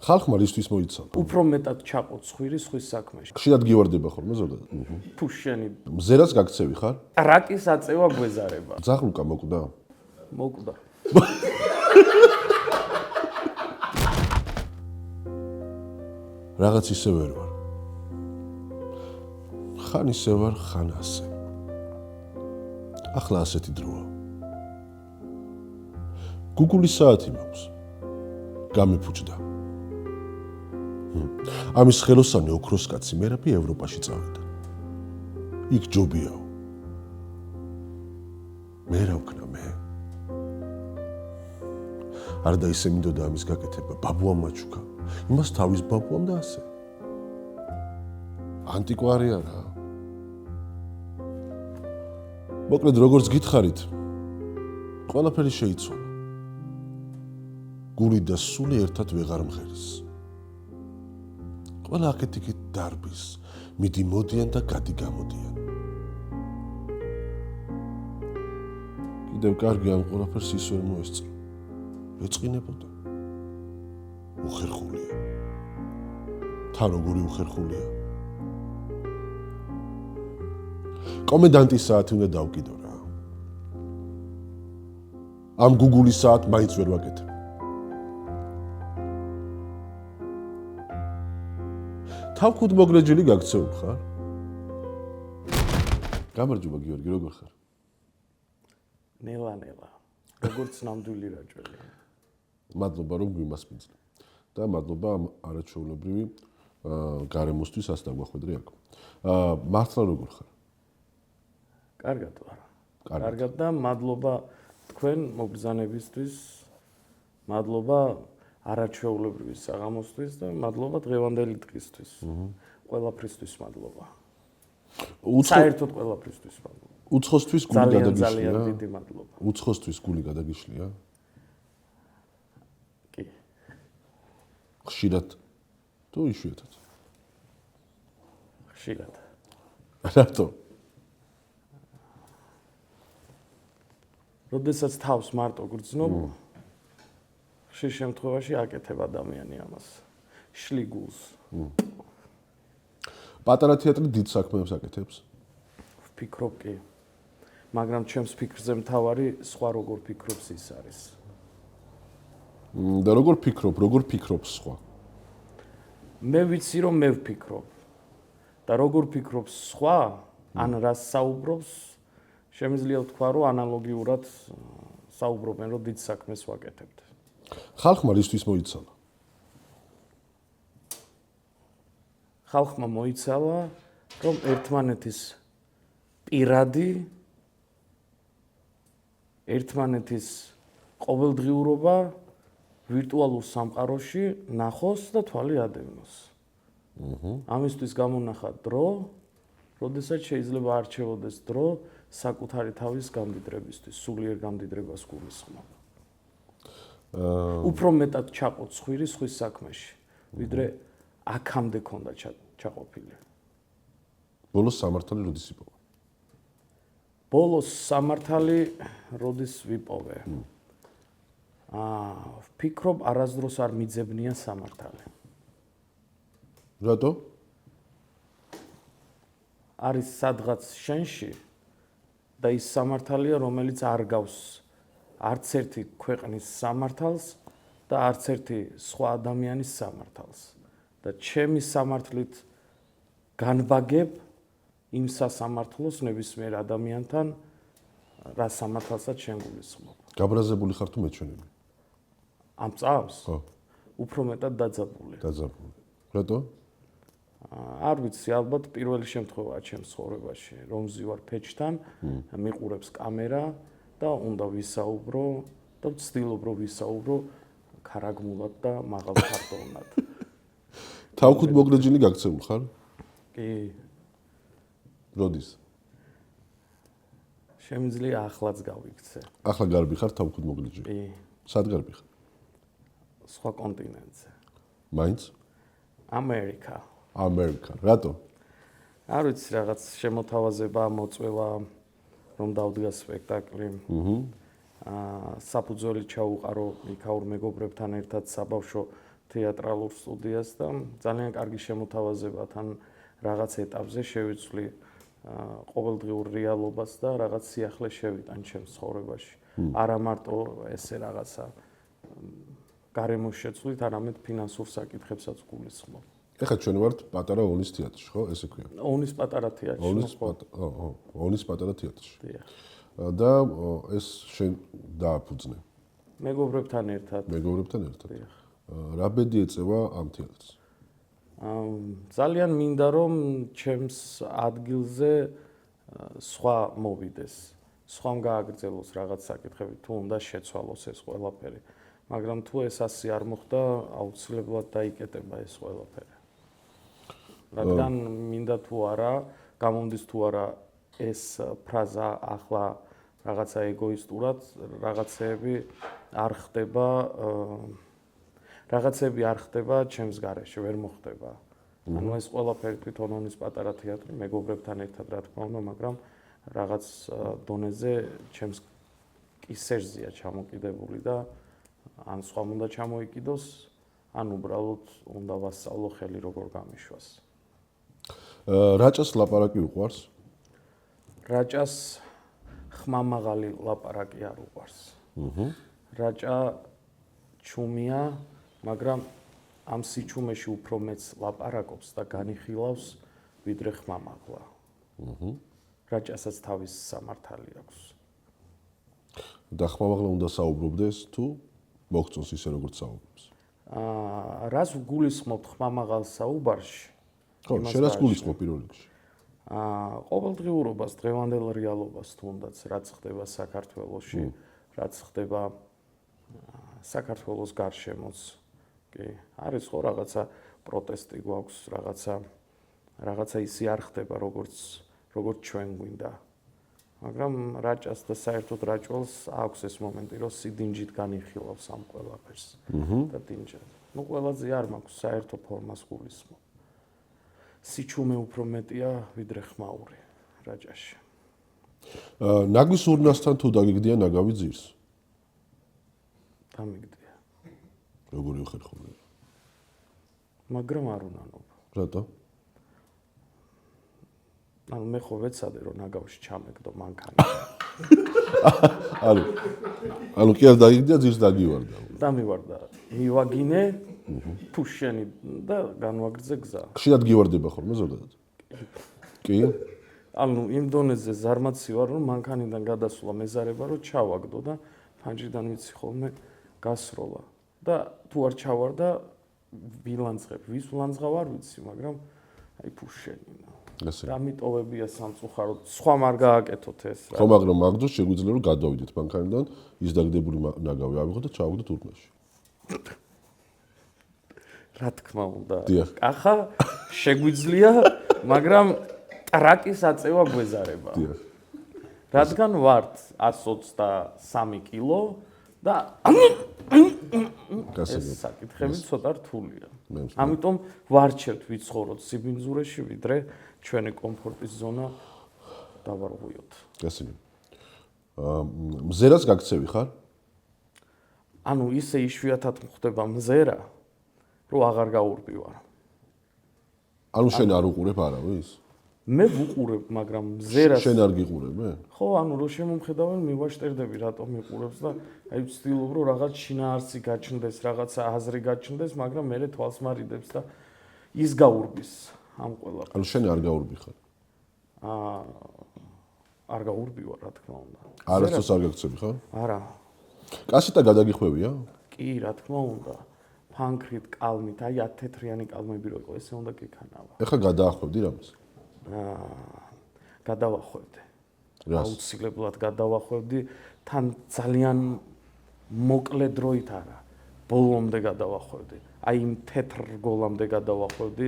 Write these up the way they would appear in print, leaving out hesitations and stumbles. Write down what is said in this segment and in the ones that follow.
ხალხმა რისთვის მოიცალა? უფრო მეტად ჩაყოთ სხვირი სხვის საქმეში. ხშირად გივარდება ხოლმე ზოგადად. თუ შენი მზერას გაქცევი ხარ? რაკის აწევა გვეზარება. ძაღლუკა მოკვდა? მოკვდა. რაღაც ისე ვერ ვარ. ხან ისე ვარ, ხან ასე. ახლა ასეთი დროა. გუგულის საათი მაქვს. გამიფუჭდა. ამის ხელოსანი ოქროს კაცი მერაბი ევროპაში წავიდა. იქ ჯობიაო. მე რა ვქნა მე? არ და ისე მინდოდა ამის გაკეთება, ბაბუამ მაჩუქა. იმას თავის ბაბუამ და ასე. ანტიკვარი არა. მოკლედ როგორც გითხარით, ყველაფერი შეიცვალა. გული და სული ერთად ვეღარ მღერს. ყველა აქეთ-იქით დარბის, მიდი მოდიან და გადი გამოდიან. კიდევ კარგი ამ ყველაფერს ის ვერ მოესწრო. ეწყინებოდა. უხერხულია. თან როგორი უხერხულია. კომენდანტის საათი უნდა დავკიდო რა. ამ გუგულის საათს მაინც ვერ ვაკეთებ. თავქუდ მოგრეჯილი გაქცეულ ხარ? გამარჯობა გიორგი, როგორ ხარ? ნელა. როგორც ნამდვილი რაჭველი. მადლობა რომ გვიმასპინძლე. და მადლობა ამ არაჩვეულებრივი გარემოსთვის ას დაგვახვედრე აქ. მართლა როგორ ხარ? კარგად ვარ. კარგად და მადლობა თქვენ მოგზანებისთვის. მადლობა არაჩვეულებრივი საღამოსთვის და მადლობა დღევანდელი დღისთვის. ყველაფრისთვის მადლობა. საერთოდ ყველაფრისთვის მადლობა. უცხოსთვის გული გადაგიშლია? ძალიან დიდი მადლობა. უცხოსთვის გული გადაგიშლია? კი. ხშირად თუ იშვიათად? ხშირად. რატო? როდესაც თავს მარტო გრძნობ, ხშირ შემთხვევაში აკეთებ ადამიანი ამას. შლი გულს. პატარა თეატრი დიდ საქმეებს აკეთებს? ვფიქრობ კი. მაგრამ ჩემს ფიქრზე მთავარი სხვა როგორ ფიქრობს ის არის. და როგორ ფიქრობს სხვა? მე ვიცი რომ მე ვფიქრობ. და როგორ ფიქრობს სხვა, ან რას საუბრობს, შემიძლია ვთქვა რომ ანალოგიურად საუბრობენ რომ დიდ საქმეს ვაკეთებთ. ხალხმა რისთვის მოიცალა? ხალხმა მოიცალა რომ ერთმანეთის პირადი ერთმანეთის ყოველდღიურობა ვირტუალურ სამყაროში ნახოს და თვალი ადევნოს. ამისთვის გამონახა დრო, როდესაც შეიძლება არჩევოდეს დრო საკუთარი თავის გამდიდრებისთვის, სულიერ გამდიდრებას გულისხმობ. უფრო მეტად ჩაყოთ სხვირი სხვის საქმეში, ვიდრე აქამდე ქონდა ჩაყოფილი. ბოლოს სამართალი როდის იპოვა? ბოლოს სამართალი როდის ვიპოვე? ვფიქრობ არასდროს არ მიძებნია სამართალი. რატო? არის სადღაც შენში და ის სამართალია, რომელიც არ გავს არც ერთი ქვეყნის სამართალს და არც ერთი სხვა ადამიანის სამართალს. და ჩემი სამართლით განვაგებ იმ სასამართლოს ნებისმიერ ადამიანთან, რა სამართალსაც შენ გულისხმობ. გაბრაზებული ხარ თუ მეჩვენები? ამ წავს? ხო. უფრო მეტად დაძაბული. დაძაბული. რატო? არ ვიცი, ალბათ პირველი შემთხვევაა ჩემს ცხოვრებაში, რომ ვზივარ ფეჩთან, მიყურებს კამერა და უნდა ვისაუბრო და ვცდილობ რომ ვისაუბრო ქარაგმულად და მაღალ ხარდოვნად. თავქუდ მოგრეჯილი გაქცეულ ხარ? კი. როდის? შემიძლია ახლაც გავიქცე. ახლა გარბი ხარ თავქუდ მოგრეჯილი? კი. სად გარბი ხარ? სხვა კონტინენტზე. მაინც? ამერიკა. რატო? არ ვიცი, რაღაც შემოთავაზება, მოწვევა, რომ დავდგა სპექტაკლი. საფუძველი ჩაუყარო იქაურ მეგობრებთან ერთად საბავშვო თეატრალურ სტუდიას და ძალიან კარგი შემოთავაზება თან რაღაც ეტაპზე შევიცვლი ყოველდღიურ რეალობას და რაღაც სიახლე შევიტან ჩემს ცხოვრებაში. არა მარტო ესე რაღაცა გარემოს შეცვლით, არამედ ფინანსურ საკითხებსაც გულისხმობ. ეხლა ჩვენ ვართ პატარა ონის თეატრში, ხო? ესე ქვია. ონის პატარა თეატრში. ონის პატარა თეატრში. დიახ. და ეს შენ დააფუძნე. მეგობრებთან ერთად. მეგობრებთან ერთად. დიახ. რა ბედი ეწევა ამ თეატრს? ძალიან მინდა რომ ჩემს ადგილზე სხვა მოვიდეს. სხვამ გააგრძელოს რაღაც საკითხები, თუ უნდა შეცვალოს ეს ყველაფერი. მაგრამ თუ ეს ასე არ მოხდა, აუცილებლად დაიკეტება ეს ყველაფერი. რადგან მინდა თუ არა, გამომდის თუ არა ეს ფრაზა ახლა რაღაცა ეგოისტურად რაღაცები არ ხდება ჩემს გარეშე, ვერ მოხდება. ანუ ეს ყველაფერი თვითონ ონის პატარა თეატრი მეგობრებთან ერთად რა თქმა უნდა, მაგრამ რაღაც დონეზე ჩემს კისერზეა ჩამოკიდებული და ან სხვამ უნდა ჩამოიკიდოს, ან უბრალოდ უნდა ვასწავლო ხელი როგორ გამიშვას. რაჭას ლაპარაკი უყვარს? რაჭას ხმამაღალი ლაპარაკი არ უყვარს. რაჭა ჩუმია, მაგრამ ამ სიჩუმეში უფრო მეც ლაპარაკობს და განიხილავს ვიდრე ხმამაღლა. რაჭასაც თავის სამართალი აქვს. და ხმამაღლა უნდა საუბრობდეს თუ მოგწონს ისე როგორც საუბრობს? რას გულისხმობთ ხმამაღალ საუბარში? ხო, შენაც გულისხმობ პირველ რიგში. ყოველდღიურობას, დღევანდელ რეალობას თუნდაც, რაც ხდება საქართველოში, რაც ხდება საქართველოს გარშემოც. კი, არის ხო რაღაცა პროტესტი გვაქვს, რაღაცა ისე არ ხდება, როგორც ჩვენ გვინდა. მაგრამ რაჭას და საერთოდ რაჭველს აქვს ეს მომენტი, რომ სიდინჯით განიხილავს ამ ყველაფერს. და დინჯად. ნუ ყველაზე არ მაქვს საერთო ფორმას გულისხმობ. სიჩუმე უფრო მეტია ვიდრე ხმაური რაჭაში. ნაგვის ურნასთან თუ დაგიგდია ნაგავი ძირს? დამიგდია. როგორი ხერხული? მაგრამ არ უნანობა. რატო? ანუ მე ხო ვეცადე რომ ნაგავში ჩამეგდო მანქანა. ანუ კი არ დაგიგდია ძირს დაგივარდა. დამივარდა. მივაგინე ფუშენი და განვაგრძე გზა. ხშირად გივარდება ხოლმე ზოგადად? კი. ანუ იმ დონეზე ზარმაცი ვარ რომ მანქანიდან გადასვლა მეზარება რომ ჩავაგდო და ფანჯრიდან ვიცი ხოლმე გასროლა. და თუ არ ჩავარდა ვილანძღებ. ვის ვლანძღავ არ ვიცი, მაგრამ აი ფუშენი. დამიტოვებია სამწუხაროდ. სხვა არ გააკეთოთ ეს რა. ხო, მაგრამ მაგდროს შეგვიძლია რომ გადავიდეთ მანქანიდან, ის დაგდებული ნაგავი ავიღოთ და ჩავაგდოთ ურნაში. რა თქმა უნდა. დიახ. ახლა შეგვიძლია, მაგრამ ტრაკის აწევა გვეზარება. დიახ. რადგან ვართ 123 კილო და ეს საკითხები ცოტა რთულია. ამიტომ ვარჩევთ ვიცხოვროთ სიბინძურეში, ვიდრე ჩვენი კომფორტის ზონა დავარღვიოთ. გასაგებია. მზერას გაქცევი ხარ? ანუ ისე იშვიათად მხდება მზერა, რომ აღარ გაურბივარ. ანუ შენ არ უყურებ არავის? მე ვუყურებ, მაგრამ მზერას შენ არ გიყურებ? ხო, ანუ რო შემომხედავენ, მივაშტერდები, რატომ მიყურებს და აი ვცდილობ, რომ რაღაც შინაარსი გაჩნდეს, რაღაცა აზრი გაჩნდეს, მაგრამ მე თვალს მარიდებს და ის გაურბის ამ ყველაფერს. ანუ შენ არ გაურბი ხარ? არ გაურბივარ, რა თქმა უნდა. არასდროს არ გაქცევი ხარ? არა. კასეტა გადაგიხვევია? კი, რა თქმა უნდა. ფანქრით, კალმით, აი 10 თეთრიანი კალმები რო იყო, ესე უნდა გიქანავა. ეხლა გადაახვევდი რამეს? გადავახვევდი. რას? აუცილებლად გადავახვევდი, თან ძალიან მოკლე დროით არა. ბოლომდე გადავახვევდი. აი იმ თეთრ გოლამდე გადავახვევდი.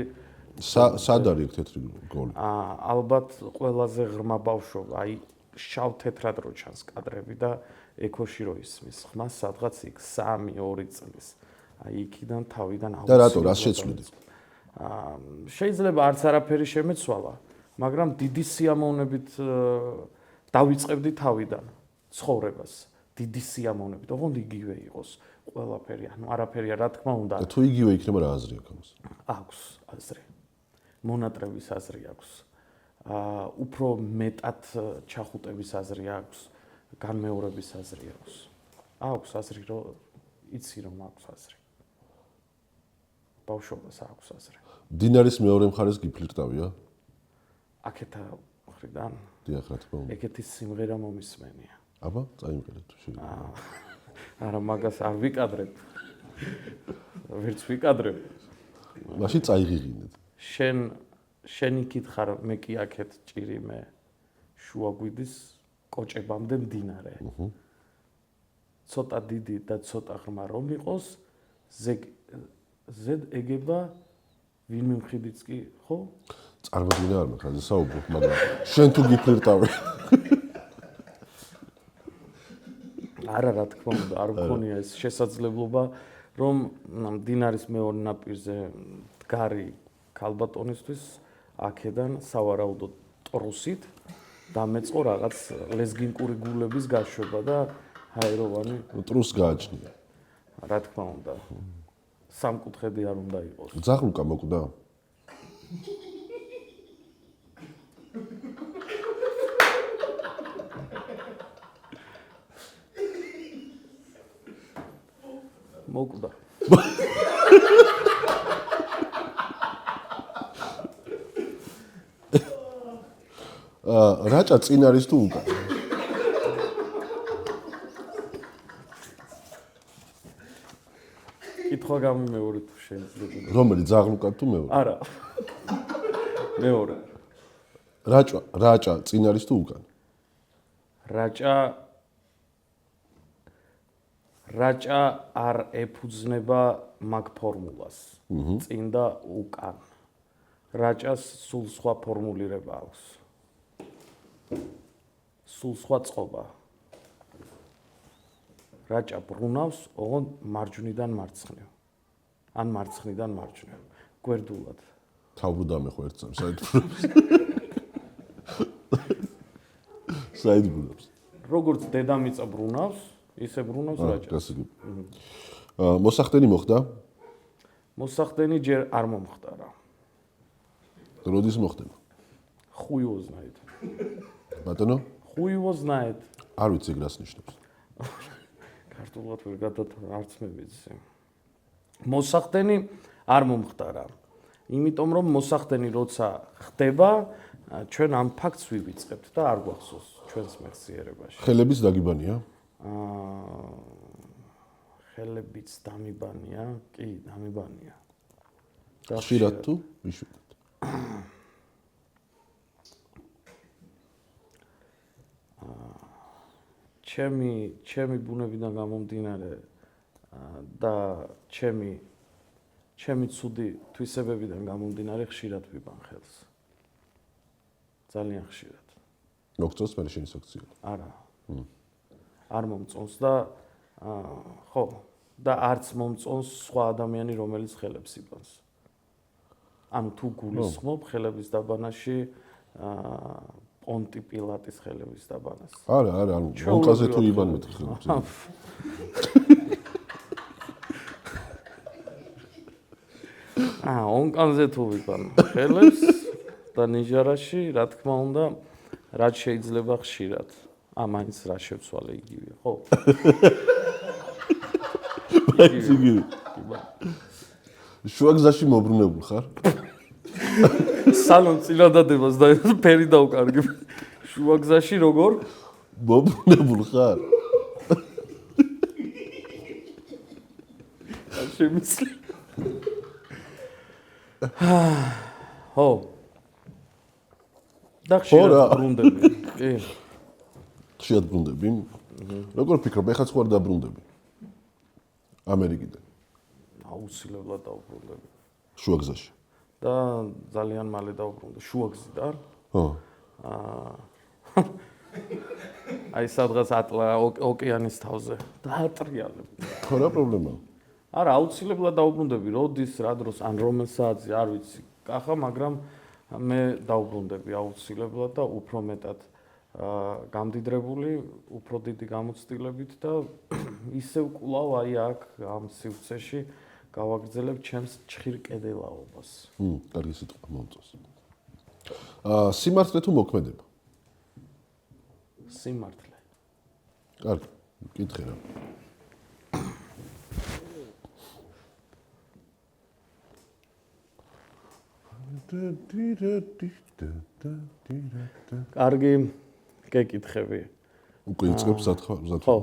სად არის თეთრი გოლი? ალბათ ყველაზე ღრმა ბავშვობა, აი შავ თეთრად რო ჩანს კადრები და ექოში რო ისმის ხმა სადღაც იქ 3-2 წლის. აი იქიდან თავიდან და რატო რას შეცვლიდი? შეიძლება არც არაფერი შემეცვალა, მაგრამ დიდი სიამოვნებით დავიწყებდი თავიდან ცხოვრებას დიდი სიამოვნებით, ოღონდ იგივე იყოს ყველაფერი, ანუ არაფერია რა თქმა უნდა. და თუ იგივე იქნება რა აზრი აქვს ამას? აქვს აზრი. მონატრების აზრი აქვს. უფრო მეტად ჩახუტების აზრი აქვს, განმეორების აზრი აქვს. აქვს აზრი, რომ იცი რომ აქვს აზრი. ბავშვობას აქვს აზრი. დინარის მეორე მხარეს გიფლირტავია? აქეთა მხრიდან დიახ, რა თქმა უნდა. ეგეთი სიმღერა მომისმენია. აბა, წაიმყერეთ თუ შეიძლება. არა, მაგას არ ვიკადრებ. ვერც ვიკადრებ. მაშინ წაიღიღინეთ. შენ იქით ხარ, მე კი აქეთ ჭირიმე შუაგვიდის კოჭებამდე მდინარე. ცოტა დიდი და ცოტა ღრმა რომ იყოს, ზედ ეგება ვინმე მხრიდიც კი, ხო? წარმოიდგინე არ მაქვს ასე საუბრო, მაგრამ შენ თუ გიფლირტავი. არა, რა თქმა უნდა, არ მქონია ეს შესაძლებლობა, რომ მდინარის მეორე ნაპირზე დგარი ქალბატონისთვის აქედან სავარაუდო ტრუსით დამეწყო რაღაც ლეზგინკური გულების გაშვება და ჰაეროვანი ტრუსს გააჩნია. რა თქმა უნდა. სამკუთხედი არ უნდა იყოს. ძაღლუკა მოკვდა? მოკვდა. რაჭა წინ არის თუ უკან? კითხვა გამიმეორე თუ შეიძლება. რომელი ძაღლუკა თუ მეორე? არა. მეორე. რაჭა წინ არის თუ უკან? რაჭა არ ეფუძნება მაგ ფორმულას. წინ და უკან. რაჭას სულ სხვა ფორმულირება აქვს. სულ სხვა წყობა. რაჭა ბრუნავს, ოღონდ მარჯვნიდან მარცხნივ. ან მარცხნიდან მარჯვნივ. გვერდულად. თავბრუდამე ხო ერთ წამს საერთოდ. საერთოდ. როგორც დედამიწა ბრუნავს, ისე ბრუნავს რაჭა. გასაგები. მოსახდენი მოხდა? მოსახდენი ჯერ არ მომხდარა. როდის მოხდება? Хуй знает. ბატონო? Хуй знает. არ ვიცი ეგ რას ნიშნავს. ქართულად ვერ არც მე ვიცი. მოსახდენი არ მომხდარა. იმიტომ რომ მოსახდენი როცა ხდება, ჩვენ ამ ფაქტს ვივიწყებთ და არ გვახსოვს ჩვენს მეხსიერებაში. ხელების დაგიბანია? ხელებიც დამიბანია, კი, დამიბანია. ხშირად თუ იშვიათად? ჩემი ბუნებიდან გამომდინარე და ჩემი ცუდი თვისებებიდან გამომდინარე ხშირად ვიბან ხელს. ძალიან ხშირად. მოგწონს მე შენი საქციელი? არა. არ მომწონს და ხო, და არც მომწონს სხვა ადამიანი, რომელიც ხელებს იბანს. ანუ თუ გულისხმობ ხელების დაბანაში პონტი პილატის ხელების დაბანას. არა, ანუ ონკაზე თუ იბან მე ხელებს. ონკანზე თუ ვიბან ხელებს და ნიჟარაში, რა თქმა უნდა, რაც შეიძლება ხშირად. მაინც რა შევცვალე იგივე, ხო? მაინც იგივე. შუაგზაში მობრუნებულ ხარ? სალონ წინადადებას და ფერი დავკარგებ. შუაგზაში როგორ? მობრუნებულ ხარ? არ შემიძლია. ხო. და ხშირად ბრუნდები. კი. ხშირად ბრუნდები? როგორ ფიქრობ, ეხლა ხო არ დაბრუნდები? ამერიკიდან. აუცილებლად დავბრუნდები. შუაგზაში. და ძალიან მალე დავბრუნდა შუაგზიდან. ხო. აი სადღაც ოკეანის თავზე დაატრიალებ. ხო რა პრობლემაა? არა, აუცილებლად დავბრუნდები, როდის, რა დროს, ან რომელ საათზე, არ ვიცი. კახა, მაგრამ მე დავბრუნდები აუცილებლად და უფრო მეტად გამდიდრებული, უფრო დიდი გამოცდილებით და ისევ კვლავ აი აქ ამ სივრცეში გავაგრძელებ ჩემს ჩხირ კედელაობას. კარგი სიტყვა მომწონს. სიმართლე თუ მოქმედება? სიმართლე. კარგი, მკითხე რა. კარგი, გეკითხები. უკვე იწყებს ზათვა. ხო.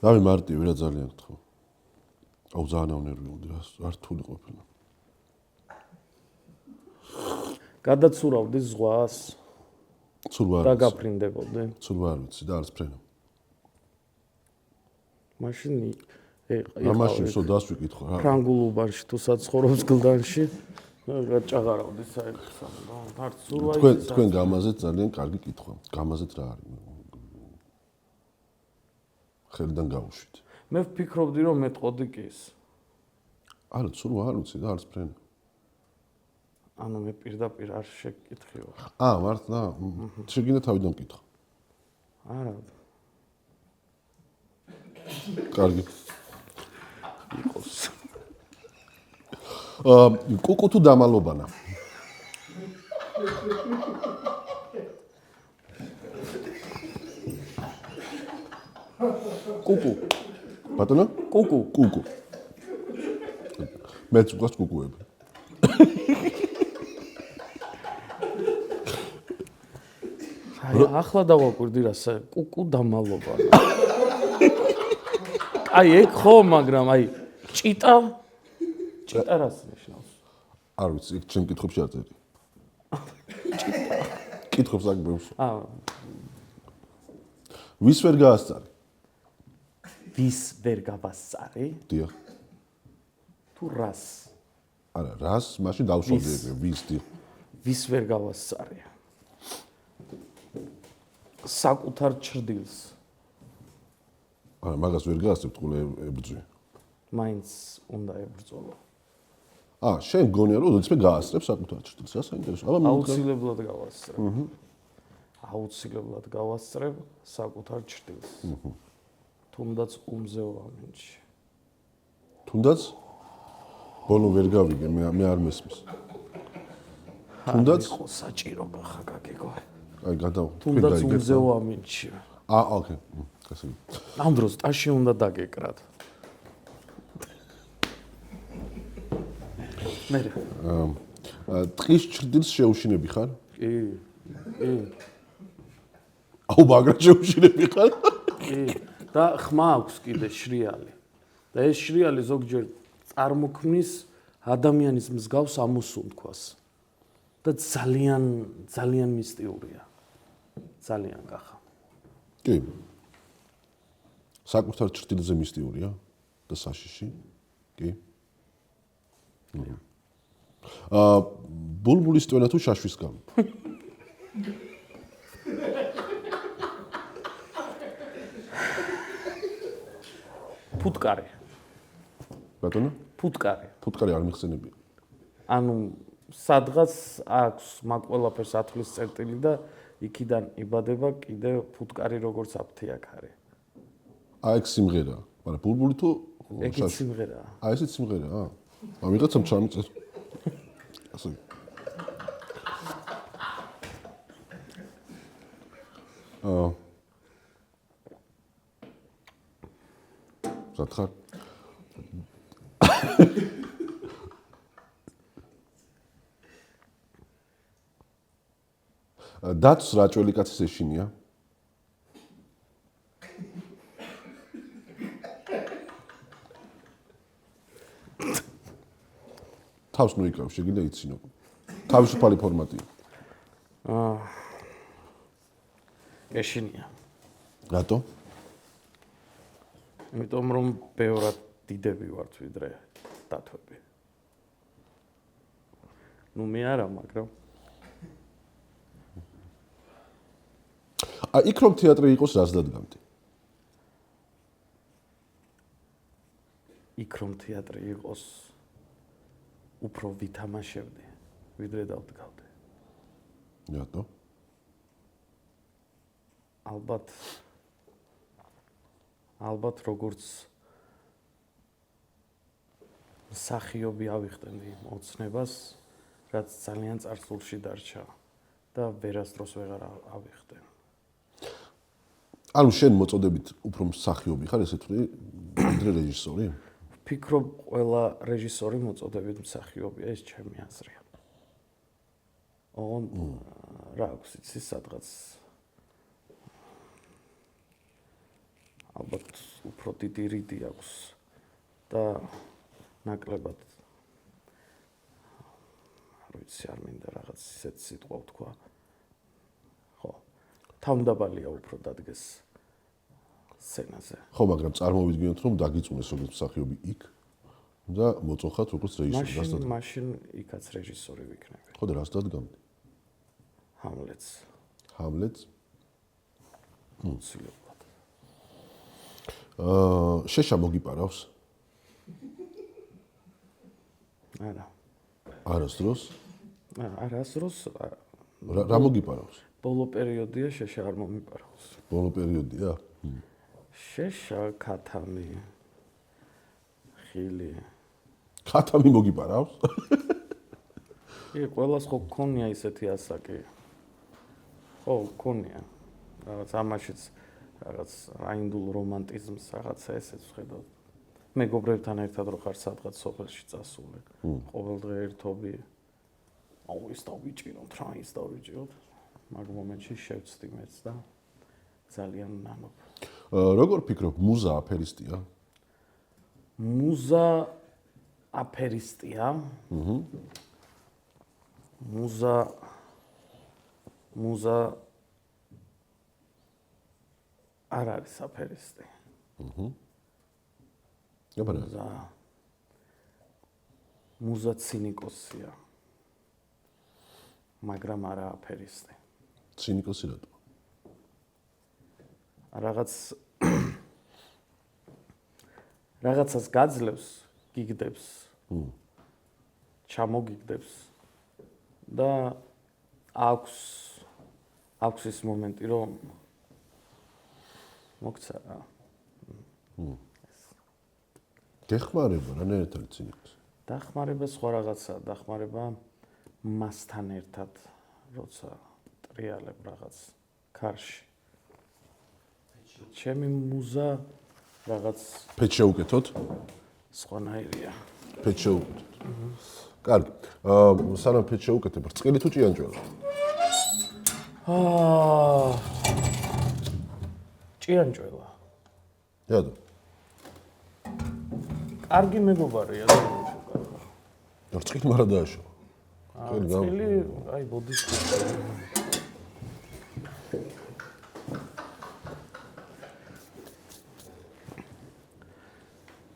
რავი მარტივი რა ძალიან გთხოვ. აუ ძალიან ავნერვიულდი რა, არ რთული ყოფილა. გადაცურავდი ზღვას ცურვა არ და ვიცი. გაფრინდებოდი. ცურვა არ ვიცი და არც ფრენა. მაშინ მაშინ სულ დასვიკითხო რა. ფრანგულ უბანში თუ საცხოვრობს გლდანში რა ჭაღარავდი საერთოდ. არ ცურვა თქვენ გამაზეთ ძალიან კარგი კითხვა. გამაზეთ რა არის? ხელიდან გავუშვით. მე ვფიქრობდი რომ მეტყოდი კი ის. არა, ცურვა არ ვიცი და არც ფრენა. ანუ მე პირდაპირ არ შეკითხიო. მართლა? შეგინდა თავიდან მკითხო. არა. კარგი. იყოს. კუკუ თუ დამალობანა? კუკუ. ბატონო? კუკუ. კუკუ. მეც უყავს კუკუები. აი ახლა დავაკვირდი რა კუკუ დამალობანა. აი ეგ ხო, მაგრამ აი ჭიტა რას ნიშნავს? არ ვიცი, იქ ჩემ კითხებში არ წერია. კითხობს აქ ბევრს. ვის ვერ გაასწარი? ვის ვერ გავასწარი? დიახ. თუ რას? არა, რას? მაშინ დავშოვდი ვის დიახ. ვის ვერ გავასწარი? საკუთარ ჩრდილს. არა, მაგას ვერ გაასწრებ, თქულე ებრძვი. მაინც უნდა ებრძოლო. შენ გონია რომ ოდესმე გაასწრებ საკუთარ ჩრდილს, რა საინტერესო. აუცილებლად გავასწრებ. აუცილებლად გავასწრებ საკუთარ ჩრდილს. თუნდაც უმზეო ამინჩი. თუნდაც ბოლო ვერ გავიგე, მე არ მესმის. თუნდაც იყო საჭირო ხა გაგეგო. აი გადავა. თუნდაც უმზეო ამინჩი. ოკეი. ასე. ამ დროს ტაში უნდა დაგეკრათ. მე ტყის ჩრდილს შეუშინები ხარ? კი. კი. აუ მაგრა შეუშინები ხარ? კი. და ხმა აქვს კიდე შრიალი. და ეს შრიალი ზოგჯერ წარმოქმნის ადამიანის მსგავს ამოსუნთქვას. და ძალიან მისტიურია. ძალიან გახა. კი. საკუთარ ჩრდილზე მისტიურია და საშიში? კი. ბულბულის ტვენა თუ შაშვის გამო? ფუტკარი. ბატონო? ფუტკარი. ფუტკარი არ მიხსენებია. ანუ სადღაც აქვს მაგ ყველაფერს ათვლის წერტილი და იქიდან იბადება კიდე ფუტკარი როგორც აფთიაქ არის. ეგ სიმღერაა, მაგრამ ბულბული თუ ეგეც სიმღერაა. ესეც სიმღერაა. ვიღაცამ ჩამიწერ. ასე. სათხარ. დათს რაჭველი კაცის ეშინია? თავს მოიკავ, შეგინდა იცინო. თავისუფალი ფორმატია. ეშინია. რატო? იმიტომ რომ ბევრად დიდები ვართ ვიდრე დათვები. ნუ მე არა, მაგრამ იქ რომ თეატრი იყოს, რას დადგამდი? იქ რომ თეატრი იყოს, უფრო ვითამაშებდი, ვიდრე დავდგავდი. რატო? ალბათ როგორც მსახიობი ავიხდები ოცნებას, რაც ძალიან წარსულში დარჩა და ვერასდროს ვეღარ ავიხდე. ანუ შენ მოწოდებით უფრო მსახიობი ხარ, ესე თქვი, ვიდრე რეჟისორი? ვფიქრობ, ყველა რეჟისორი მოწოდებით მსახიობია, ეს ჩემი აზრია. რა აქვს იცი სადღაც ალბათ უფრო დიდი რიდი აქვს და ნაკლებად არ ვიცი არ მინდა რაღაც ისეთ სიტყვა ვთქვა. ხო, თავმდაბალია უფრო დადგეს სცენაზე. ხო, მაგრამ წარმოვიდგინოთ, რომ დაგიწუნეს როგორც მსახიობი იქ და მოწოხათ როგორც რეჟისორი. მაშინ იქაც რეჟისორი ვიქნები. ხო და რას დადგამდი? ჰამლეტს? მოცილებლად. შეშა მოგიპარავს? არა. არასდროს? არასდროს. რა მოგიპარავს? ბოლო პერიოდია შეშა არ მომიპარავს. ბოლო პერიოდია? შეშა, ქათამი, ხილი. ქათამი მოგიპარავს? ყველას ხო გქონია ისეთი ასაკი. ხო, გქონია. რაღაც ამაშიც რაღაც რაინდულ რომანტიზმს რაღაცა ესეც ვხედავ. მეგობრებთან ერთად რო ხარ სადღაც სოფელში წასული. ყოველდღე ერთობი. ის დავიჭიროთ, რა ის დავიჭიროთ. მაგ მომენტში შევცდი მეც და ძალიან ნანობ. როგორ ფიქრობ, მუზა აფერისტია? მუზა აფერისტია? მუზა არ არის აფერისტი. მუზა ცინიკოსია. მაგრამ არა აფერისტი. ცინიკოსი რატო? რაღაცას გაძლევს, გიგდებს. ჩამოგიგდებს და აქვს ის მომენტი, რომ მოგცა რა. გეხმარება რანაირად არის ცინიკოსი? დახმარება სხვა რაღაცაა, დახმარება მასთან ერთად, როცა ტრიალებ რაღაც ქარში. ჩემი მუზა რაღაც ფეჩ შეუკეთოთ? სხვანაირია. ფეჩ შეუკეთოთ. კარგი. სანამ ფეჩ შეუკეთებ, ბრწყილი თუ ჭიანჭველა? ჭიანჭველა. რატო? კარგი მეგობარია. ბრწყილი მარა დააშო. ბრწყილი, აი ბოდის.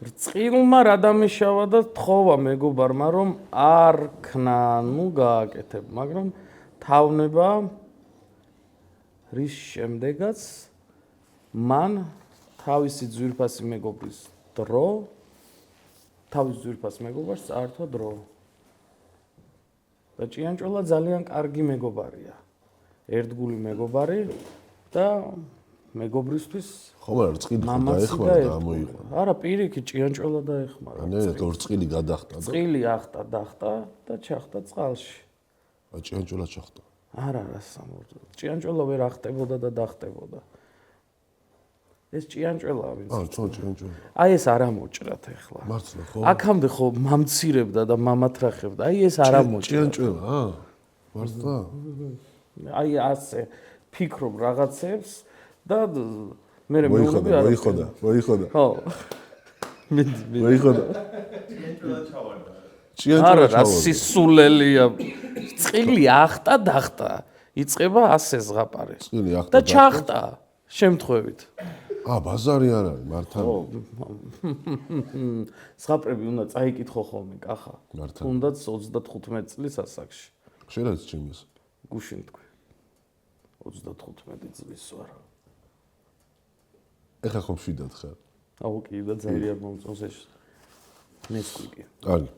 ბრწყილმა რა დამიშავა და თხოვა მეგობარმა რომ არ ქნა, ნუ გააკეთებ, მაგრამ თავნება რის შემდეგაც მან თავისი ძვირფასი მეგობრის დრო თავის ძვირფას მეგობარს წაართვა დრო. და ჭიანჭველა ძალიან კარგი მეგობარია. ერთგული მეგობარი და მეგობრისთვის ხო, მაგრამ ბრწყილი დაეხმარა და ამოიყო. არა, პირიქით ჭიანჭველა დაეხმარა. ნერეთ ორ ბრწყილი გადახტა და ბრწყილი ახტა, დახტა და ჩახტა წყალში. ჭიანჭველა ჩახტა. არა, ჭიანჭველა ვერ ახტებოდა და დახტებოდა. ეს ჭიანჭველაა ვინც. ჭიანჭველა. აი ეს არ ამოჭრათ ახლა. მართლა ხო? აქამდე ხო მამცირებდა და მამათრახებდა. აი ეს არ ამოჭრათ. ჭიანჭველა, მართლა? აი ასე ფიქრობ რაღაცებს და მე მეუბნები არ მოიხოდა. ხო. მე მოიხოდა. ჭიანჭველა ჩავარდა. არა, სისულელია. წყილი ახტა, დახტა. იწება ასე ზღაპარი. წყილი ახტა და ჩახტა შემთხვევით. ბაზარი არ არის, მართლა. ზღაპრები უნდა წაიკითხო ხოლმე, კახა. მართლა. თუნდაც 35 წლის ასაკში. შენ არის ჩემს. გუშინ თქვი. 35 წლის ვარ. ეხლა ხომ შვიდად ხარ? კი და ძალიან მომწონს ეს. ნესკვიკი. კარგი.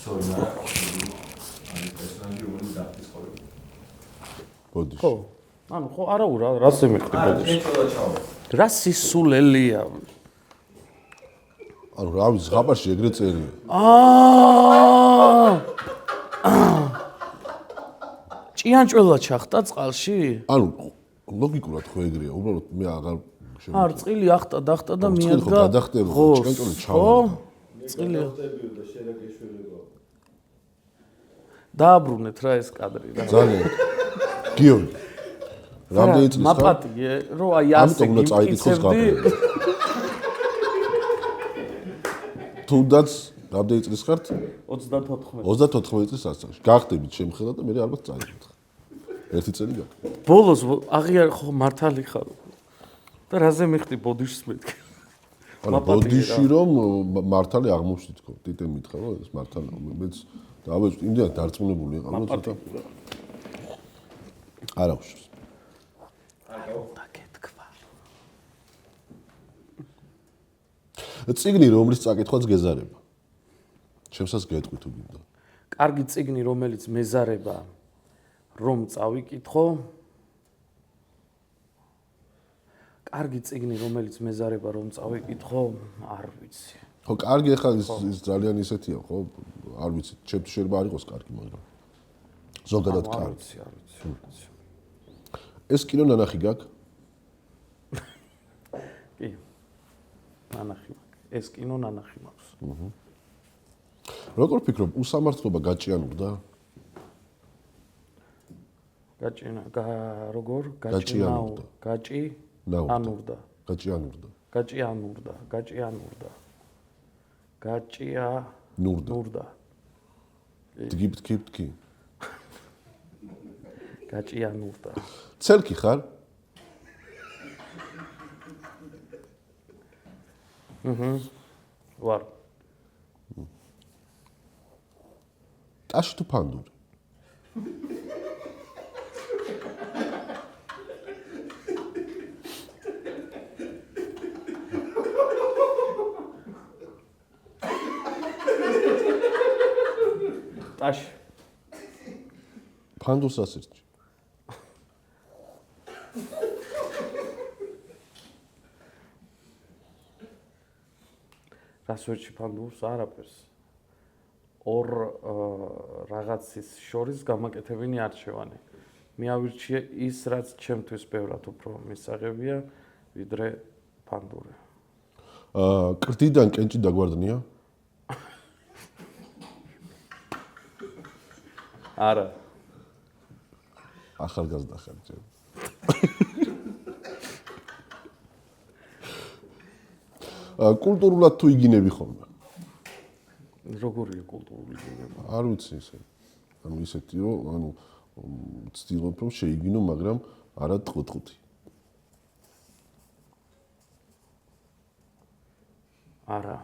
სორი, მაგრამ აი პერსონაჟი უნდა დაფიქროთ. ბოდიში. ხო. ანუ ხო არაურა რას ემიხდი ბოდიში. რა სისულელია. ანუ რა ვიცი, ზღაპარში ეგრე წერია. ჭიანჭველა ჩახტა წყალში? ანუ ლოგიკურად ხო ეგრეა, უბრალოდ მე აღარ არ წყილი ახტა დახტა და მიადგა. წყილი ხო გადახტერო, ჭიანჭველა ჩავა. ხო? წყილი. დააბრუნეთ რა ეს კადრი რა. ძალიან. გიორგი. რამდენი წლის ხარ? მაპატიე, რომ აი ასე ამიტომ უნდა წაიკითხოს გაბრი. თუნდაც რამდენი წლის ხართ? 34. 34 წლის ასაკში. გახდებით შემხედა და მე ალბათ წაიკითხე. ერთი წელი გაქვს. ბოლოს აღიარ ხო მართალი ხარ. და რაზე მიხდი ბოდიშს მეთქი. ანუ ბოდიში რომ მართალი აღმოჩნდი თქო. ტიტე მითხრა რომ ეს მართალი მეც დავეჭვი იმდენად დარწმუნებული იყავ რომ ცოტა არა უშავს. და გეთქვა. წიგნი რომლის წაკითხვაც გეზარება. ჩემსაც გეტყვი თუ გინდა. კარგი წიგნი რომელიც მეზარება რომ წავიკითხო. კარგი წიგნი რომელიც მეზარება რომ წავიკითხო, არ ვიცი. ხო, კარგი ახლა ის ძალიან ისეთია, ხო? არ ვიცი, ჩემთვის შეიძლება არ იყოს კარგი, მაგრამ ზოგადად არ კარგი. ვიცი, არ ვიცი. ეს კინო ნანახი გაქვს? კი. ნანახი მაქვს. ეს კინო ნანახი მაქვს. როგორ ფიქრობ, უსამართლობა გაჭიანურდა? როგორ? გაჭიანურდა. გაჭიანურდა. გაჭიანურდა. გაჭიანურდა. დგიბტკი. გაჭიანურდა. ცელკი ხარ? ვარ. ტაში თუ ფანდური? ტაში. ფანდურს ასერჩი. რასვერჩი ფანდურს არაფერს. ორ რაღაცის შორის გამაკეთებინი არჩევანი. მიავირჩიე ის, რაც ჩემთვის ბევრად უფრო მისაღებია, ვიდრე ფანდური. კრდიდან კენჭი დაგვარდნია? არა. ახალგაზრდა ხარ ჯერ. კულტურულად თუ იგინები ხოლმე? როგორია კულტურული გენება? არ ვიცი ესე. ანუ ისეთი რომ ანუ ცდილობ რომ შეიგინო, მაგრამ არა ტყუտყუთი. არა.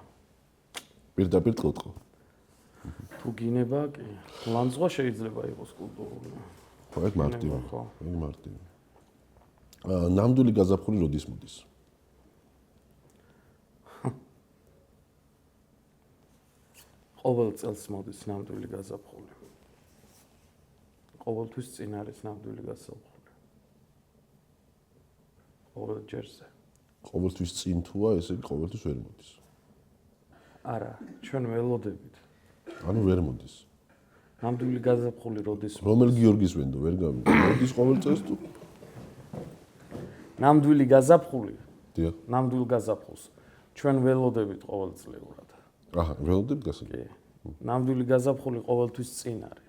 პირდაპირ ტყუտყო. თუ გინება, კი. ლანძღვა შეიძლება იყოს კულტურული. ხო, ეგ მარტივი. ეგ მარტივი. ნამდვილი გაზაფხული როდის მოდის? ყოველ წელს მოდის ნამდვილი გაზაფხული. ყოველთვის წინ არის ნამდვილი გაზაფხული. ყოველ ჯერზე. ყოველთვის წინ თუა, ესე იგი ყოველთვის ვერ მოდის. არა, ჩვენ ველოდებით. ანუ ვერ მოდის. ნამდვილი გაზაფხული როდის? რომელ გიორგის ვენდო ვერ გავიგე. მოდის ყოველ წელს თუ? ნამდვილი გაზაფხული. დიახ. ნამდვილ გაზაფხულს ჩვენ ველოდებით ყოველწლიურად. აჰა, ველოდებით გასაგებია. კი. ნამდვილი გაზაფხული ყოველთვის წინ არის.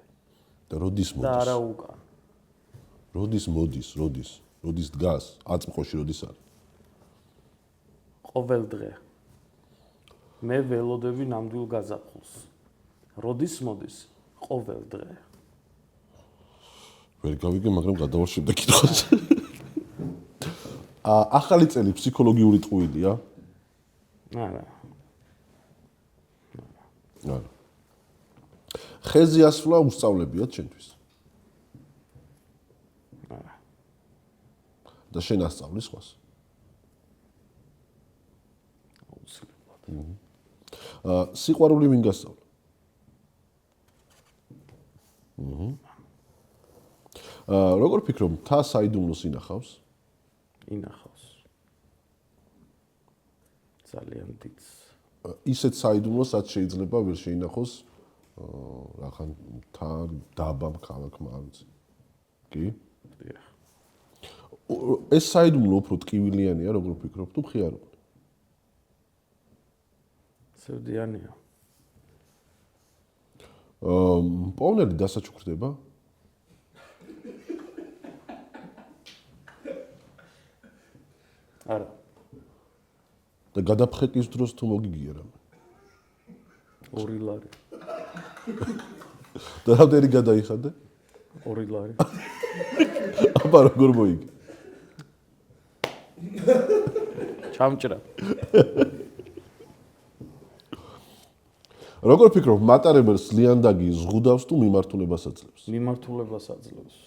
და როდის და მოდის? არა უკან. როდის დგას? აწმყოში როდის არის? ყოველ დღე. მე ველოდები ნამდვილ გაზაფხულს. როდის მოდის? ყოველ დღე. ვერ გავიგე, მაგრამ გადავალ შემდეგ კითხვას. ახალი წელი ფსიქოლოგიური ტყუილია? არა. არა. ხეზე ასვლა უსწავლებიათ ჩვენთვის? არა. და შენ ასწავლის სხვას? აუცილებლად. სიყვარული ვინ გასწავლა? როგორ ფიქრობ, მთა საიდუმლოს ინახავს? ინახავს. ძალიან დიდ. ისეთ საიდუმლოს, რაც შეიძლება ვერ შეინახოს რახან მთა დაბამ ქალაქმა, არ ვიცი. კი? დიახ. ეს საიდუმლო უფრო ტკივილიანია, როგორ ფიქრობ, თუ მხიარული? სევდიანია. პოვნელი დასაჩუქრდება? არა. და გადაფხეტის დროს თუ მოგიგია რამე? 2 ლარი. და რამდენი გადაიხადე? 2 ლარი. აბა როგორ მოიგე? ჩამჭრა. როგორ ფიქრობ, მატარებელს ძლიან დაგი ზღუდავს თუ მიმართულებას აძლევს? მიმართულებას აძლევს.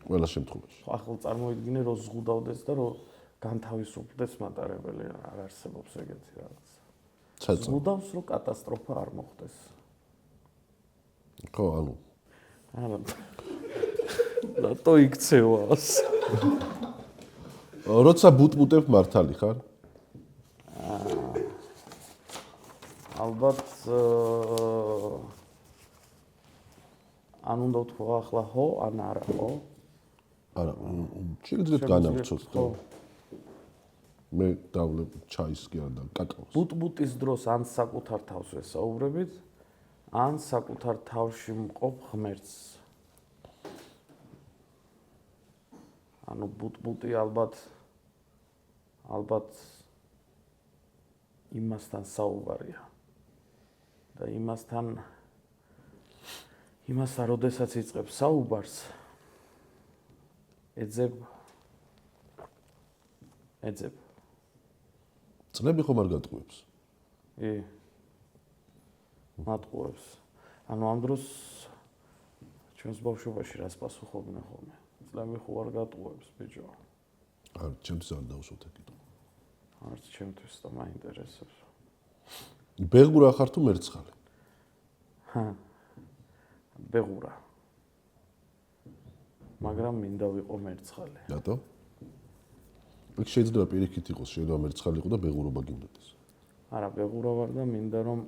ყველა შემთხვევაში. ახლა წარმოიდგინე, რომ ზღუდავდეს და რომ განთავისუფლდეს მატარებელი, არ არსებობს ეგეთი რაღაცა. ცეცხლ. ზღუდავს, რომ კატასტროფა არ მოხდეს. ხო, ანუ არა. რატო იქცევას? როცა ბუტბუტებ მართალი ხარ? ალბათ ან უნდა ვთქვა ახლა ხო, ან არა ხო? არა, შეიძლება განავცოთ და მე დავლებ ჩაის კი არა და კაკაოს. ბუტბუტის დროს ან საკუთარ თავს ვესაუბრებით, ან საკუთარ თავში მყოფ ღმერთს. ანუ ბუტბუტი ალბათ იმასთან საუბარია. და იმასთან, როდესაც იწყებს საუბარს, ეძებ. წლები ხომ არ გატყუებს? მატყუებს. ანუ ამ დროს ჩვენს ბავშვობაში რას პასუხობდნენ ხოლმე? წლები ხო არ გატყუებს, ბიჭო. არ, ჩემთვის არ დავუსვათ ეკითხვა. არც ჩემთვის და მაინტერესებს. ბეღურა ხარ თუ მერცხალი? ბეღურა. მაგრამ მინდა ვიყო მერცხალი. რატო? იქ შეიძლება პირიქით იყოს, შეიძლება მერცხალი იყო და ბეღურობა გინდოდეს. არა, ბეღურა ვარ და მინდა რომ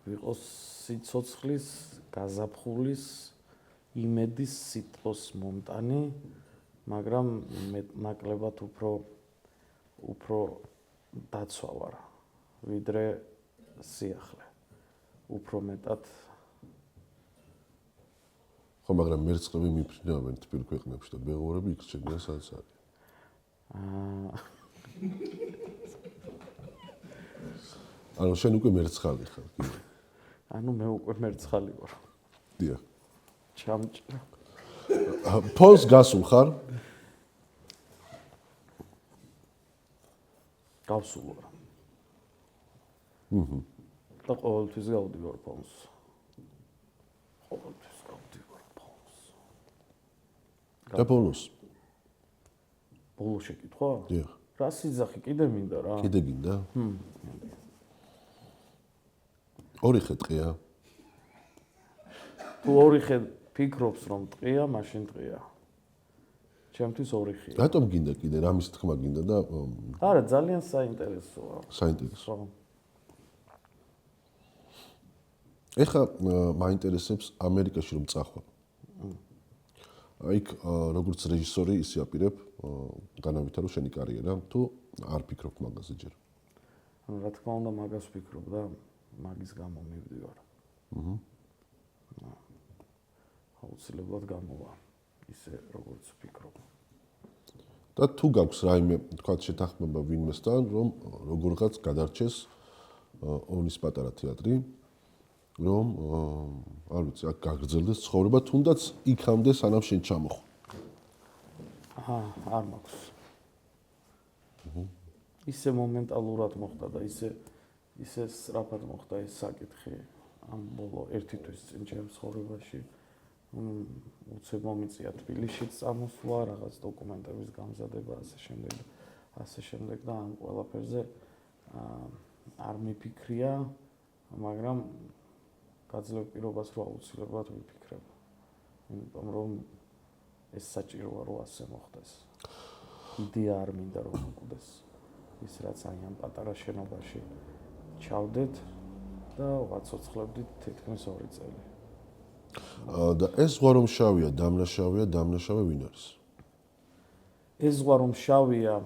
ვიყოს სიცოცხლის, გაზაფხულის, იმედის, სიტყვის მომტანი, მაგრამ ნაკლებად უფრო დაცვა ვარ, ვიდრე სიახლე. უფრო მეტად. ხო, მაგრამ მერცხლები მიფრინავენ თბილ ქვეყნებში და ბეღურები იქ შეგვიძლია სადაც არის. ანუ შენ უკვე მერცხალი ხარ, კი? ანუ მე უკვე მერცხალი ვარ. დიახ. ჩამჭრა. ფონს გასულ ხარ? გავსულ ვარ. და ყოველთვის გავდივარ ფონს. და ბოლოს? ბოლოს შეკითხვა? დიახ. რა სიძახი კიდე მინდა რა? კიდე გინდა? ორი ხე ტყია? თუ ორი ხე ფიქრობს რომ ტყია, მაშინ ტყია. ჩემთვის ორი ხეა. რატომ გინდა კიდე? რამის თქმა გინდა და არა, ძალიან საინტერესოა. საინტერესო. ეხა მაინტერესებს ამერიკაში რომ წახვალ. აიქ როგორც რეჟისორი ისე აპირებ განავითარო შენი კარიერა, თუ არ ფიქრობ მაგაზე ჯერ? ანუ რა თქმა უნდა მაგას ვფიქრობ და მაგის გამო მივდივარ. აუცილებლად გამოვა ისე როგორც ვფიქრობ. და თუ გაქვს რაიმე თქვა შეთანხმება ვინმესთან, რომ როგორღაც გადარჩეს ონის პატარა თეატრი, რომ არ ვიცი, აქ გაგრძელდეს ცხოვრება, თუნდაც იქამდე სანამ შენ ჩამოხვ. არ მაქვს. ისე მომენტალურად მოხდა და ისე სწრაფად მოხდა ეს საკითხი ამ ბოლო 1 თვის წინ ჩემს ცხოვრებაში. უცებ მომიწია თბილისშიც წამოსვლა, რაღაც დოკუმენტების გამზადება, ასე შემდეგ და ამ ყველაფერზე არ მიფიქრია, მაგრამ გაძლევ პირობას რომ აუცილებლად ვიფიქრებ. იმიტომ რომ ეს საჭიროა რომ ასე მოხდეს. იდეა არ მინდა რომ მოკვდეს ის რაც აი ამ პატარა შენობაში ჩავდეთ და ვაცოცხლებდით თითქმის 2 წელი. და ეს ზღვა რომ შავია, დამნაშავე ვინ არის? ეს ზღვა რომ შავია,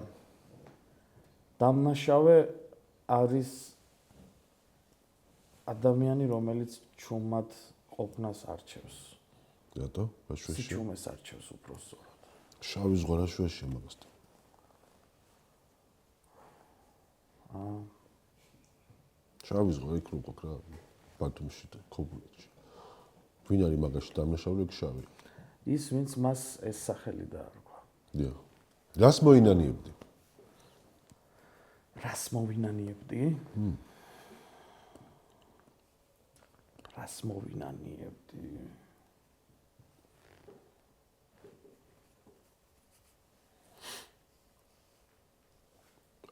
დამნაშავე არის ადამიანი, რომელიც ჩუმად ყოფნას არჩევს. რატო? ბაშუაში. სიჩუმეს არჩევს უბრალოდ. შავი ზღვა რა შუაშია მაგასთან? შავი ზღვა იქ რო გქრა ბათუმში და ქობულეთში. ვინ არის მაგაში დამნაშავე შავი? ის ვინც მას ეს სახელი დაარქვა. დიახ. რას მოინანიებდი? რას მოვინანიებდი? რას მოვინანიებდი?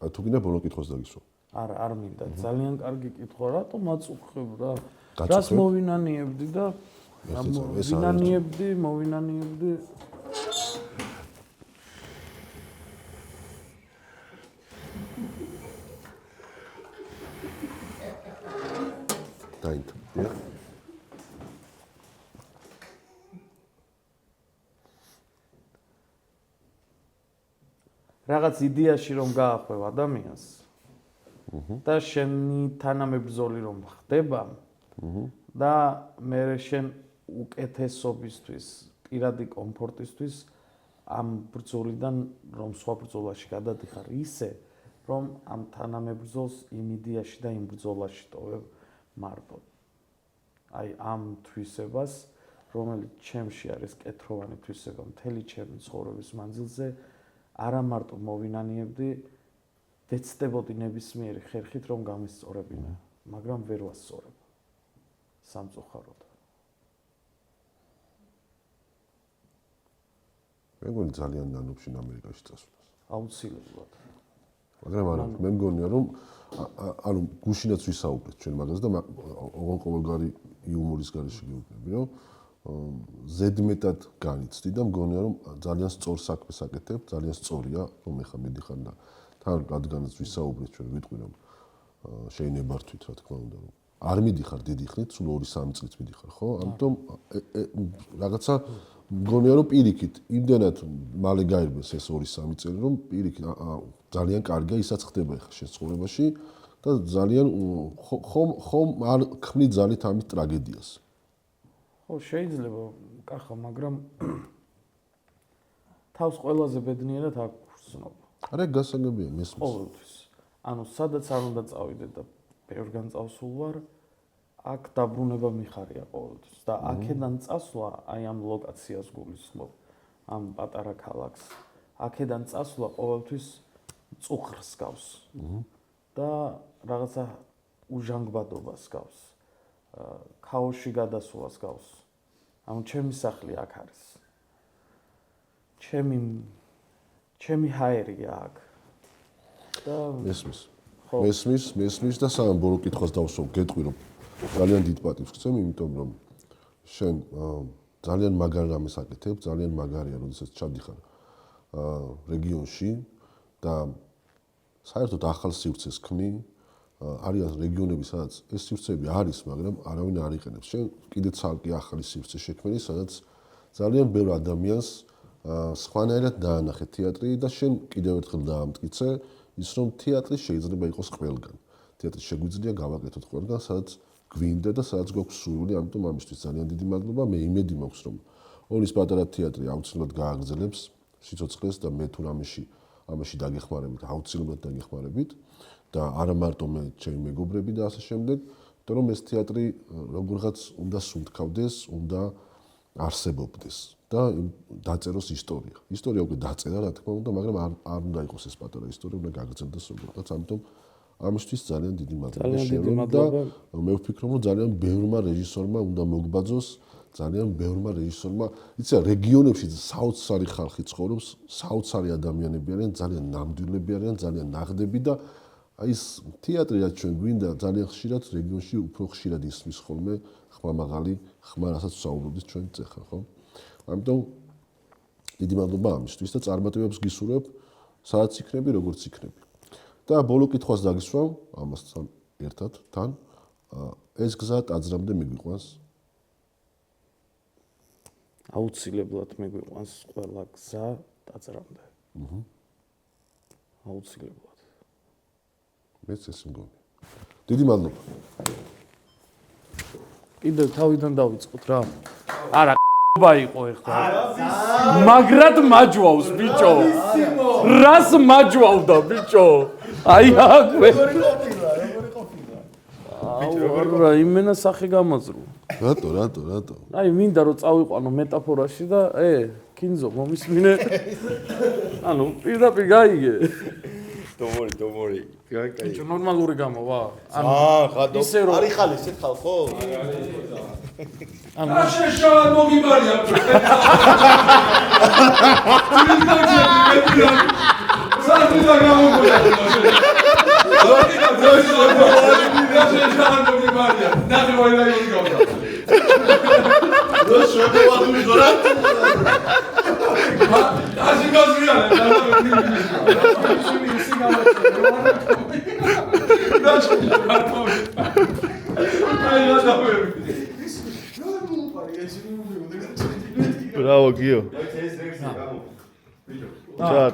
თუ გინდა ბოლო კითხვას დაგისვა. არა, არ მინდა. ძალიან კარგი კითხვა, რატომ აწუხებ რა? რას მოვინანიებდი და მოვინანიებდი დაინთ. დიახ. რაღაც იდეაში რომ გაახვევ ადამიანს და შენი თანამებრძოლი რომ ხდება და მე შენ უკეთესობისთვის, პირადი კომფორტისთვის ამ ბრძოლიდან რომ სხვა ბრძოლაში გადადიხარ ისე რომ ამ თანამებრძოლს იმ იდეაში და იმ ბრძოლაში ტოვებ მარტო. აი ამ თვისებას, რომელიც ჩემში არის კეთროვანი თვისება მთელი ჩემი ცხოვრების მანძილზე არა მარტო მოვინანიებდი, დეცდებოდი ნებისმიერი ხერხით რომ გამისწორებინა, მაგრამ ვერ ვასწორებ. სამწუხაროდ. მე მგონი ძალიან ნანობში ამერიკაში წასვლას. აუცილებლად. მაგრამ არა, მე მგონია რომ ანუ გუშინაც ვისაუბრეთ ჩვენ მაგას და ყოველგვარი იუმორის გარეშე გეუბნები, რომ ზედმეტად განიცდი და მგონია რომ ძალიან სწორ საქმეს აკეთებ, ძალიან სწორია, რომ ეხა მიდიხარ და თან რადგანაც ვისაუბრეთ ჩვენ ვიტყვი რომ შეინებართვით რა თქმა უნდა რომ არ მიდიხარ დიდი ხნით, სულ 2-3 წლით მიდიხარ, ხო? ამიტომ რაღაცა მგონია რომ პირიქით იმდენად მალე გაირბეს ეს 2-3 წელი რომ პირიქით ძალიან კარგია ისაც ხდება ეხა შენ ცხოვრებაში და ძალიან ხომ არ ქმნი ძალით ამის ტრაგედიას. ხო, შეიძლება, კახა, მაგრამ თავს ყველაზე ბედნიერად აქ ვხსნობ. არა, გასაგებია მესმის. ყოველთვის. ანუ სადაც არ უნდა წავიდე და ბევრგან წავსულ ვარ, აქ დაბრუნება მიხარია ყოველთვის და აქედან წასვლა, აი ამ ლოკაციას გულისხმობ, ამ პატარა ქალაქს. აქედან წასვლა ყოველთვის წუხრს გავს. და რაღაცა უჟანგბადობას გავს. ქაოსში გადასვლას გავს. ანუ ჩემი სახლი აქ არის. ჩემი ჰაერია აქ. და მესმის და სამ ბოლო კითხვას დავსვამ, გეტყვი რომ ძალიან დიდ პატივს გცემ, იმიტომ რომ შენ ძალიან მაგარ რამეს აკეთებ, ძალიან მაგარია, როდესაც ჩადიხარ რეგიონში და საერთოდ ახალ სივრცეს ქმნი. არიან რეგიონები, სადაც ეს სივრცეები არის, მაგრამ არავინ არ იყენებს. შენ კიდე ცალკე ახალი სივრცე შექმნილი, სადაც ძალიან ბევრ ადამიანს სხვანაირად დაანახე თეატრი და შენ კიდევ ერთხელ დაამტკიცე ის, რომ თეატრი შეიძლება იყოს ყველგან. თეატრი შეგვიძლია გავაკეთოთ ყველგან, სადაც გვინდა და სადაც გვაქვს სურვილი, ამიტომ ამისთვის ძალიან დიდი მადლობა. მე იმედი მაქვს, რომ ონის პატარა თეატრი აუცილებლად გააგრძელებს სიცოცხლეს და მე თუ ამაში დაგეხმარებით, აუცილებლად დაგეხმარებით. და არა მარტო მე ჩემი მეგობრები და ასე შემდეგ, იმიტომ რომ ეს თეატრი როგორღაც უნდა სუნთქავდეს, უნდა არსებობდეს და დაწეროს ისტორია. ისტორია უკვე დაწერა, რა თქმა უნდა, მაგრამ არ უნდა იყოს ეს პატარა ისტორია, უნდა გაგრძელდეს როგორღაც. ამიტომ ამისთვის ძალიან დიდი მადლობა შენ და მე ვფიქრობ, რომ ძალიან ბევრმა რეჟისორმა უნდა მოგბაძოს, ძალიან ბევრმა რეჟისორმა, იცი, რეგიონებში საოცარი ხალხი ცხოვრობს, საოცარი ადამიანები არიან, ძალიან ნამდვილები არიან, ძალიან ნაღდები და აი ეს თეატრი რაც ჩვენ გვინდა ძალიან ხშირად რეგიონში უფრო ხშირად ისმის ხოლმე ხმამაღალი ხმა, რასაც ვსაუბრობდით ჩვენ წეხა, ხო? ამიტომ დიდი მადლობა ამისთვის და წარმატებებს გისურვებ, სადაც იქნები, როგორც იქნები. და ბოლო კითხვას დაგისვამ ამასთან ერთად თან ეს გზა ტაძრამდე მიგვიყვანს? აუცილებლად მიგვიყვანს ყველა გზა ტაძრამდე. აუცილებლად. მეც ეს მგონი. დიდი მადლობა. კიდევ თავიდან დავიწყოთ რა. არა, იყო ეხლა. მაგრად მაჯვავს ბიჭო. რას მაჯვავდა ბიჭო? აი აკვე. როგორი ყოფილა? რა იმენა სახე გამაზრო. რატო? აი მინდა რომ წავიყვანო მეტაფორაში და კინზო მომისმინე. ანუ პირდაპირ გაიგე. დომორი. ბიჭო ნორმალური გამოვა? ხადო. ისე რომ არის ხალ ისეთ ხალხო? ანუ შეშალ მოგიბარია. საერთოდ გამოგონა. Bravo, Gio. Ciao.